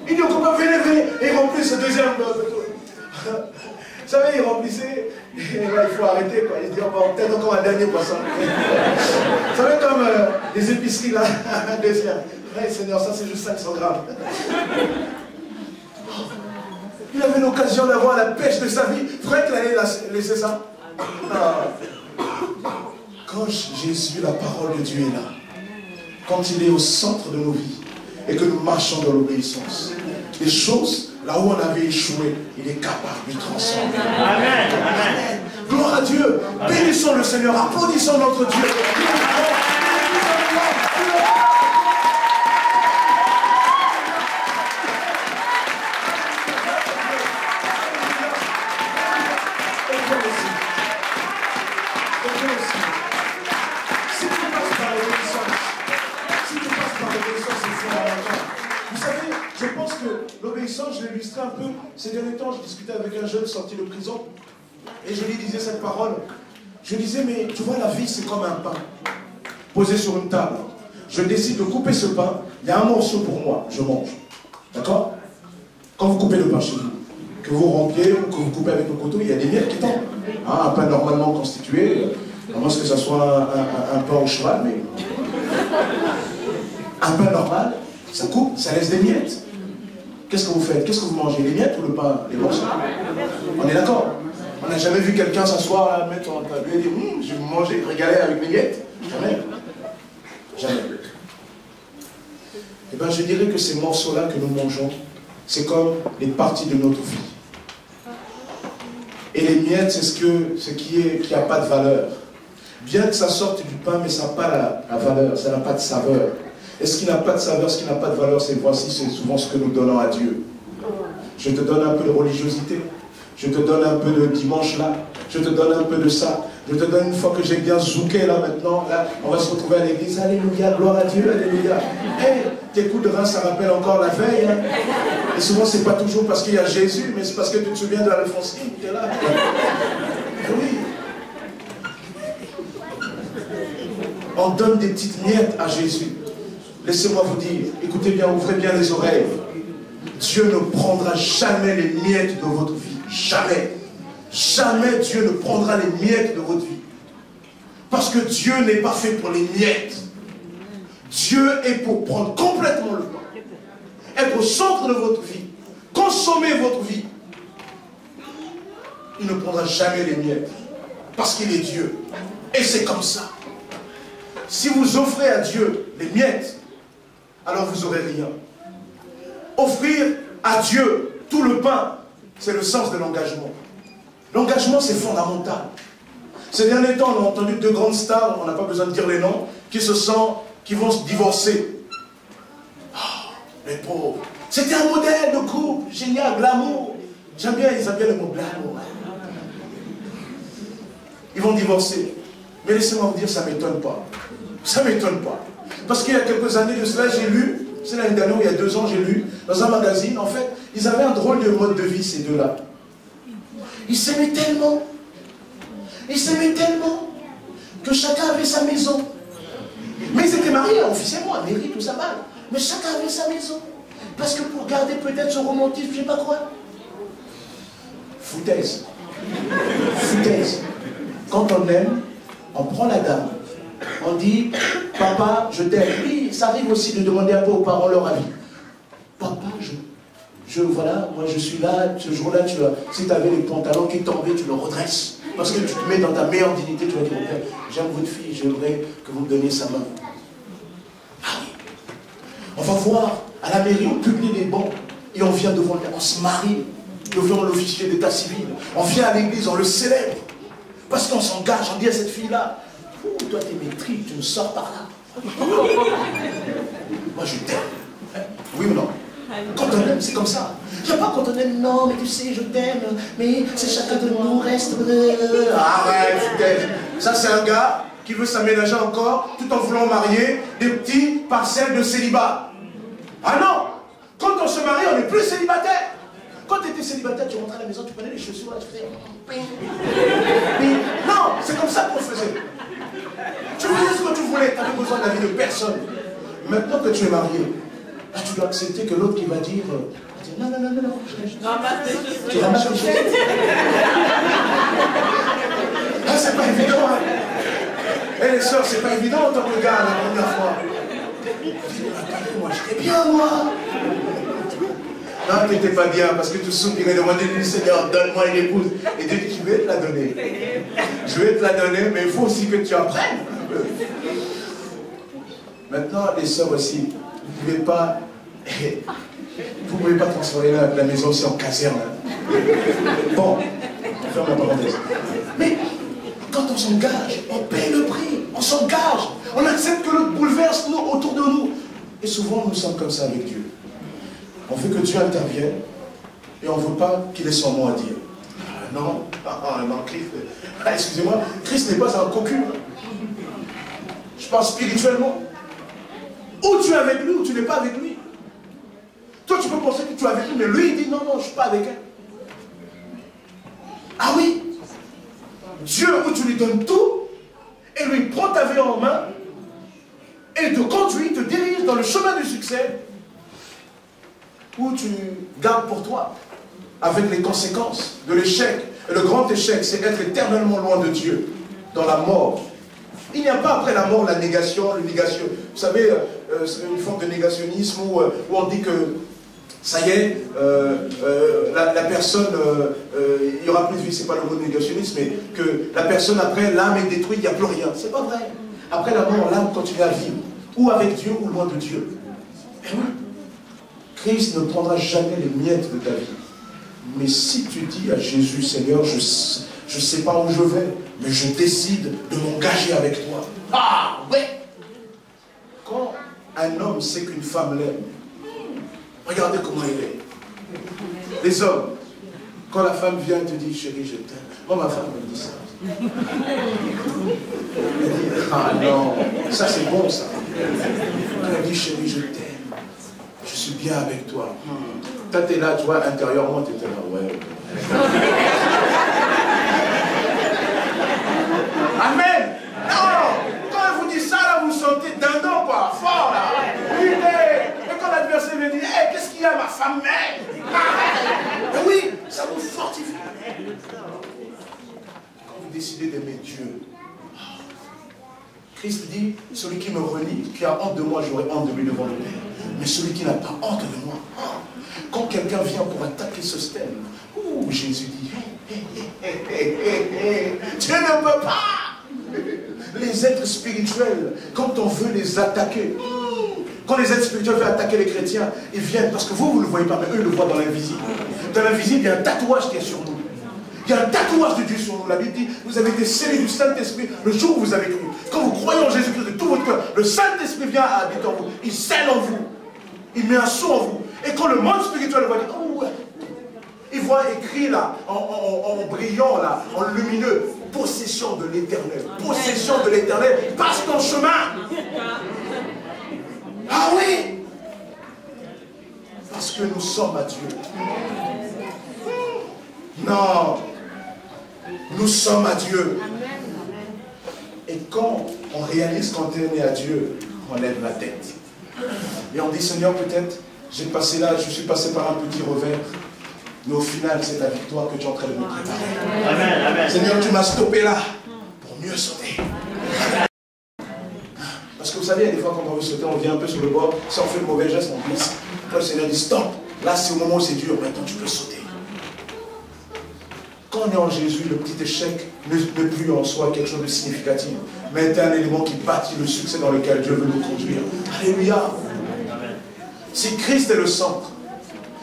Il dit, on va venez. Et il remplit ce deuxième. Vous savez, il remplissait. Et là, il faut arrêter, quoi. Il dit, on va peut-être encore un dernier poisson. Vous savez, comme les épiceries, là, un deuxième. Ouais, Seigneur, ça c'est juste 500 grammes. Il avait l'occasion d'avoir la pêche de sa vie. Vrai qu'il allait laisser ça. Quand Jésus, la parole de Dieu est là, quand il est au centre de nos vies, et que nous marchons dans l'obéissance, les choses, là où on avait échoué, il est capable de transformer. Amen. Amen. Gloire à Dieu. Amen. Bénissons le Seigneur. Applaudissons notre Dieu. Je l'ai illustré un peu ces derniers temps. Je discutais avec un jeune sorti de prison et je lui disais cette parole. Je lui disais, mais tu vois, la vie c'est comme un pain posé sur une table. Je décide de couper ce pain, il y a un morceau pour moi, je mange. D'accord? Quand vous coupez le pain chez vous, que vous rompiez ou que vous coupez avec le couteau, il y a des miettes qui tombent. Un pain normalement constitué, à moins que ça soit un pain au cheval, mais un pain normal, ça coupe, ça laisse des miettes. Qu'est-ce que vous faites? Qu'est-ce que vous mangez? Les miettes ou le pain? Les morceaux? On est d'accord? On n'a jamais vu quelqu'un s'asseoir, là, mettre son tablier et dire je vais manger, régaler avec mes miettes. Jamais. Jamais. Eh bien, je dirais que ces morceaux-là que nous mangeons, c'est comme les parties de notre vie. Et les miettes, c'est ce qui n'a pas de valeur. Bien que ça sorte du pain, mais ça n'a pas la valeur, ça n'a pas de saveur. Et ce qui n'a pas de saveur, ce qui n'a pas de valeur, c'est souvent ce que nous donnons à Dieu. Je te donne un peu de religiosité, je te donne un peu de dimanche là, je te donne un peu de ça, je te donne une fois que j'ai bien zouké là maintenant, là, on va se retrouver à l'église, alléluia, gloire à Dieu, alléluia. Hey, tes coups de rein, ça rappelle encore la veille. Hein. Et souvent, c'est pas toujours parce qu'il y a Jésus, mais c'est parce que tu te souviens de Alphonsine, tu es là. Oui. On donne des petites miettes à Jésus. Laissez-moi vous dire, écoutez bien, ouvrez bien les oreilles. Dieu ne prendra jamais les miettes de votre vie. Jamais. Jamais Dieu ne prendra les miettes de votre vie. Parce que Dieu n'est pas fait pour les miettes. Dieu est pour prendre complètement le pain. Être au centre de votre vie. Consommer votre vie. Il ne prendra jamais les miettes. Parce qu'il est Dieu. Et c'est comme ça. Si vous offrez à Dieu les miettes, alors vous n'aurez rien. Offrir à Dieu tout le pain, c'est le sens de l'engagement. L'engagement, c'est fondamental. Ces derniers temps, on a entendu deux grandes stars, on n'a pas besoin de dire les noms, qui vont se divorcer. Oh, les pauvres. C'était un modèle de couple, génial, glamour. J'aime bien, ils aiment bien le mot glamour. Ils vont divorcer. Mais laissez-moi vous dire, ça ne m'étonne pas. Ça ne m'étonne pas. Parce qu'il y a quelques années de cela, j'ai lu, c'est l'année dernière, il y a 2 ans, j'ai lu, dans un magazine, en fait, ils avaient un drôle de mode de vie, ces deux-là. Ils s'aimaient tellement. Ils s'aimaient tellement que chacun avait sa maison. Mais ils étaient mariés officiellement, à mairie, tout ça mal. Mais chacun avait sa maison. Parce que pour garder peut-être son romantisme, je ne sais pas quoi. Foutaise. Foutaise. Quand on aime, on prend la dame. On dit, papa, je t'aime. Oui, ça arrive aussi de demander un peu aux parents leur avis. Papa, voilà, moi je suis là, ce jour-là, si tu avais les pantalons qui tombaient, tu le redresses. Parce que tu te mets dans ta meilleure dignité, tu vas dire, mon père, j'aime votre fille, j'aimerais que vous me donniez sa main. Ah oui. On va voir, à la mairie, on publie les bons, et on vient devant, on se marie, devant l'officier d'état civil. On vient à l'église, on le célèbre. Parce qu'on s'engage, on dit à cette fille-là, toi t'es maîtrise, tu me sors par là. Moi je t'aime. Oui ou non? Quand on aime, c'est comme ça. Il n'y a pas quand on aime, non, mais tu sais, je t'aime, mais c'est chacun de nous reste. Arrête, foutaise. Ça, c'est un gars qui veut s'aménager encore, tout en voulant marier des petits parcelles de célibat. Ah non! Quand on se marie, on n'est plus célibataire. Quand tu étais célibataire, tu rentrais à la maison, tu prenais les chaussures, là, tu faisais... Non, c'est comme ça qu'on faisait. Tu faisais ce que tu voulais, tu n'avais besoin de la vie de personne. Maintenant que tu es marié, là, tu dois accepter que l'autre qui va dire non, non, non, non, non. Tu ramasses les choses. Ah, c'est pas évident. Hein. Et les sœurs, c'est pas évident en tant que gars la première fois. Moi, j'étais bien, moi. Non, tu n'étais pas bien parce que tu soupirais demander du Seigneur, donne-moi une épouse. Et Dieu dit, je vais te la donner. Je vais te la donner, mais il faut aussi que tu apprennes. Maintenant, les sœurs aussi, vous ne pouvez pas transformer la maison aussi en caserne. Bon, ferme la parenthèse. Mais quand on s'engage, on paye le prix, on s'engage, on accepte que l'autre bouleverse nous autour de nous. Et souvent, nous sommes comme ça avec Dieu. On veut que Dieu intervienne et on ne veut pas qu'il ait son mot à dire. Non, non, Christ. Excusez-moi, Christ n'est pas un cocu. Je parle spirituellement. Ou tu es avec lui ou tu n'es pas avec lui. Toi, tu peux penser que tu es avec lui, mais lui, il dit non, non, je ne suis pas avec elle. Ah oui, Dieu, où tu lui donnes tout, et lui prend ta vie en main, et te conduit, te dirige dans le chemin du succès, où tu gardes pour toi, avec les conséquences de l'échec. Et le grand échec, c'est être éternellement loin de Dieu, dans la mort. Il n'y a pas après la mort la négation, le négation. Vous savez, c'est une forme de négationnisme où on dit que Ça y est, la personne, il n'y aura plus de vie, c'est pas le mot négationniste, mais que la personne après, l'âme est détruite, il n'y a plus rien. C'est pas vrai. Après la mort, l'âme continue à vivre, ou avec Dieu, ou loin de Dieu. Et oui, Christ ne prendra jamais les miettes de ta vie. Mais si tu dis à Jésus, Seigneur, je ne sais pas où je vais, mais je décide de m'engager avec toi. Ah, ouais! Quand un homme sait qu'une femme l'aime, regardez comment il est. Les hommes, quand la femme vient et te dit, chérie, je t'aime. Moi, ma femme me dit ça. Elle dit, ah non, ça c'est bon ça. Quand elle dit, chérie, je t'aime. Je suis bien avec toi. Quand tu es là, tu vois, intérieurement, tu es là, ouais. Amen. Non, quand elle vous dit ça, là, vous sentez dindon, quoi, fort, là. Oui, et quand l'adversaire me dit, hey, qu'est-ce qu'il y a, ma femme m'aime. Mais oui, ça vous fortifie. Quand vous décidez d'aimer Dieu, Christ dit, celui qui me renie, qui a honte de moi, j'aurai honte de lui devant le Père. Mais celui qui n'a pas honte de moi, quand quelqu'un vient pour attaquer ce stèle, Jésus dit, Dieu ne peut pas. Les êtres spirituels, quand on veut les attaquer, quand les êtres spirituels veulent attaquer les chrétiens, ils viennent, parce que vous ne le voyez pas, mais eux le voient dans l'invisible. Dans l'invisible, il y a un tatouage qui est sur nous. Il y a un tatouage de Dieu sur nous. La Bible dit, vous avez été scellés du Saint-Esprit le jour où vous avez cru. Quand vous croyez en Jésus-Christ de tout votre cœur, le Saint-Esprit vient habiter en vous. Il scelle en vous. Il met un sceau en vous. Et quand le monde spirituel le voit, il dit, oh ouais. Il voit écrit là, en brillant là, en lumineux, possession de l'éternel. Possession de l'éternel, passe ton chemin. Ah oui. Parce que nous sommes à Dieu. Non. Nous sommes à Dieu. Et quand on réalise qu'on est né à Dieu, on lève la tête. Et on dit, Seigneur, peut-être, j'ai passé là, je suis passé par un petit revers. Mais au final, c'est ta victoire que tu es en train de me préparer. Amen, amen. Seigneur, tu m'as stoppé là pour mieux sauter. Parce que vous savez, il y a des fois quand on veut sauter, on vient un peu sur le bord. Si on fait le mauvais geste, on glisse. Quand le Seigneur dit stop, là c'est au moment où c'est dur, maintenant tu peux sauter. Quand on est en Jésus, le petit échec n'est plus en soi quelque chose de significatif, mais est un élément qui bâtit le succès dans lequel Dieu veut nous conduire. Alléluia. Si Christ est le centre,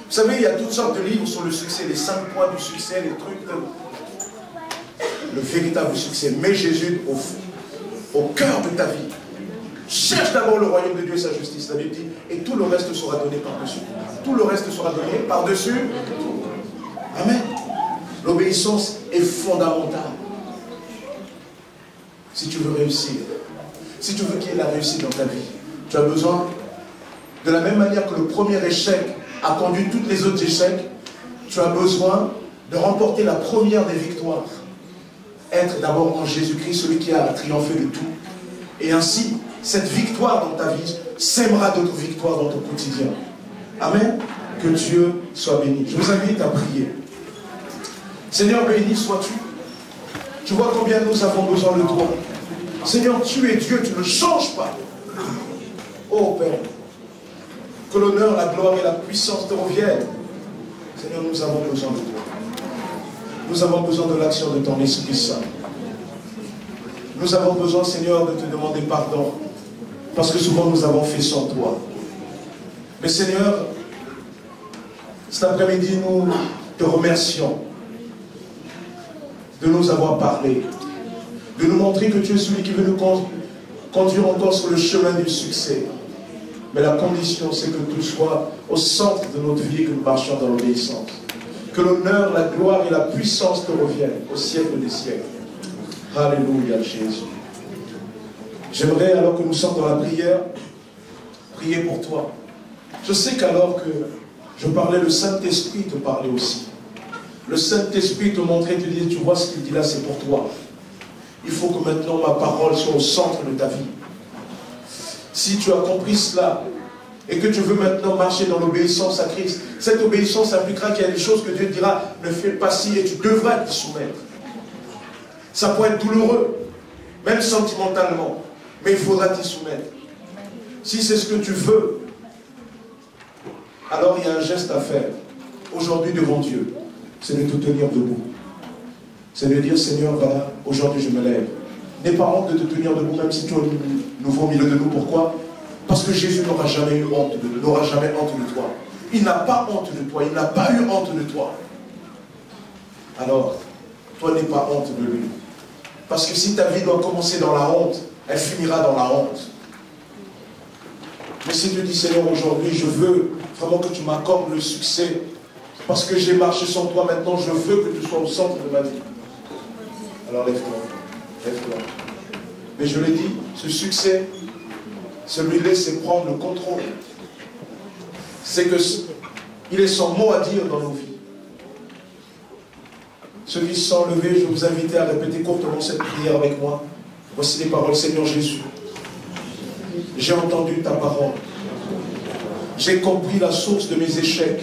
vous savez, il y a toutes sortes de livres sur le succès, les 5 points du succès, les trucs. Le véritable succès, mets Jésus au cœur de ta vie. Cherche d'abord le royaume de Dieu et sa justice, la Bible dit, et tout le reste sera donné par-dessus. Tout le reste sera donné par-dessus. Amen. L'obéissance est fondamentale. Si tu veux réussir, si tu veux qu'il y ait la réussite dans ta vie, tu as besoin, de la même manière que le premier échec a conduit tous les autres échecs, tu as besoin de remporter la première des victoires. Être d'abord en Jésus-Christ, celui qui a triomphé de tout. Et ainsi, cette victoire dans ta vie sèmera d'autres victoires dans ton quotidien. Amen. Que Dieu soit béni. Je vous invite à prier. Seigneur, béni sois-tu. Tu vois combien nous avons besoin de toi. Seigneur, tu es Dieu, tu ne changes pas. Oh Père, que l'honneur, la gloire et la puissance te reviennent. Seigneur, nous avons besoin de toi. Nous avons besoin de l'action de ton Esprit Saint. Nous avons besoin, Seigneur, de te demander pardon. Parce que souvent nous avons fait sans toi. Mais Seigneur, cet après-midi, nous te remercions de nous avoir parlé, de nous montrer que tu es celui qui veut nous conduire encore sur le chemin du succès. Mais la condition, c'est que tout soit au centre de notre vie et que nous marchions dans l'obéissance. Que l'honneur, la gloire et la puissance te reviennent au siècle des siècles. Alléluia, Jésus. J'aimerais, alors que nous sommes dans la prière, prier pour toi. Je sais qu'alors que je parlais, le Saint-Esprit te parlait aussi. Le Saint-Esprit te montrait, te disait, tu vois ce qu'il dit là, c'est pour toi. Il faut que maintenant ma parole soit au centre de ta vie. Si tu as compris cela, et que tu veux maintenant marcher dans l'obéissance à Christ, cette obéissance impliquera qu'il y a des choses que Dieu dira, ne fais pas ci, et tu devras t'y soumettre. Ça peut être douloureux, même sentimentalement, mais il faudra t'y soumettre. Si c'est ce que tu veux, alors il y a un geste à faire. Aujourd'hui devant Dieu, c'est de te tenir debout. C'est de dire, Seigneur, voilà, aujourd'hui je me lève. N'aie pas honte de te tenir debout, même si tu es nouveau au milieu de nous. Pourquoi? Parce que Jésus n'aura jamais eu honte de toi. Il n'a pas honte de toi. Il n'a pas eu honte de toi. Alors, toi n'aie pas honte de lui. Parce que si ta vie doit commencer dans la honte, elle finira dans la honte. Mais si tu dis, Seigneur, aujourd'hui, je veux vraiment que tu m'accordes le succès, parce que j'ai marché sans toi, maintenant je veux que tu sois au centre de ma vie. Alors lève-toi, lève-toi. Mais je l'ai dit, ce succès, celui-là, c'est prendre le contrôle. C'est que il est son mot à dire dans nos vies. Ceux qui se sont levés, je vous invite à répéter courtement cette prière avec moi. Voici les paroles. Seigneur Jésus, j'ai entendu ta parole. J'ai compris la source de mes échecs.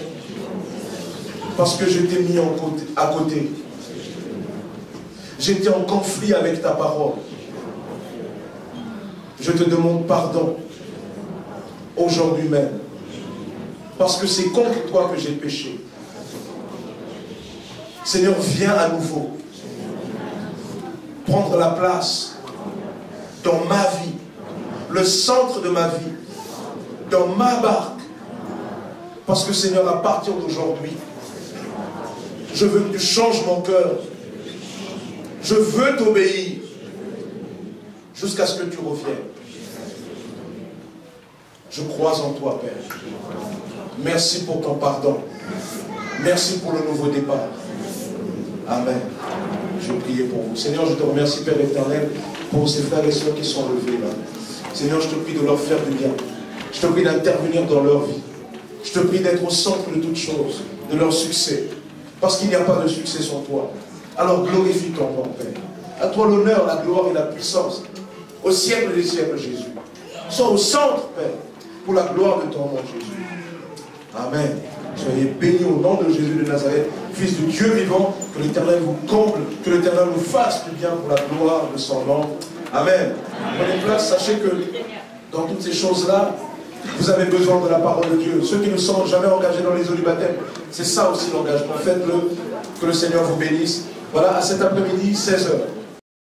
Parce que je t'ai mis à côté. J'étais en conflit avec ta parole. Je te demande pardon. Aujourd'hui même. Parce que c'est contre toi que j'ai péché. Seigneur, viens à nouveau prendre la place dans ma vie, le centre de ma vie, dans ma barque. Parce que Seigneur, à partir d'aujourd'hui, je veux que tu changes mon cœur. Je veux t'obéir jusqu'à ce que tu reviennes. Je crois en toi, Père. Merci pour ton pardon. Merci pour le nouveau départ. Amen. Je prie pour vous. Seigneur, je te remercie, Père éternel, pour ces frères et sœurs qui sont levés là. Seigneur, je te prie de leur faire du bien. Je te prie d'intervenir dans leur vie. Je te prie d'être au centre de toutes choses, de leur succès. Parce qu'il n'y a pas de succès sans toi. Alors glorifie ton nom, Père. À toi l'honneur, la gloire et la puissance. Au siècle des siècles, Jésus. Sois au centre, Père, pour la gloire de ton nom, Jésus. Amen. Soyez bénis au nom de Jésus de Nazareth, Fils de Dieu vivant, que l'Éternel vous comble, que l'Éternel vous fasse du bien pour la gloire de son nom. Amen. Prenez place, sachez que dans toutes ces choses-là, vous avez besoin de la parole de Dieu. Ceux qui ne sont jamais engagés dans les eaux du baptême, c'est ça aussi l'engagement. Faites-le, que le Seigneur vous bénisse. Voilà, à cet après-midi, 16 h.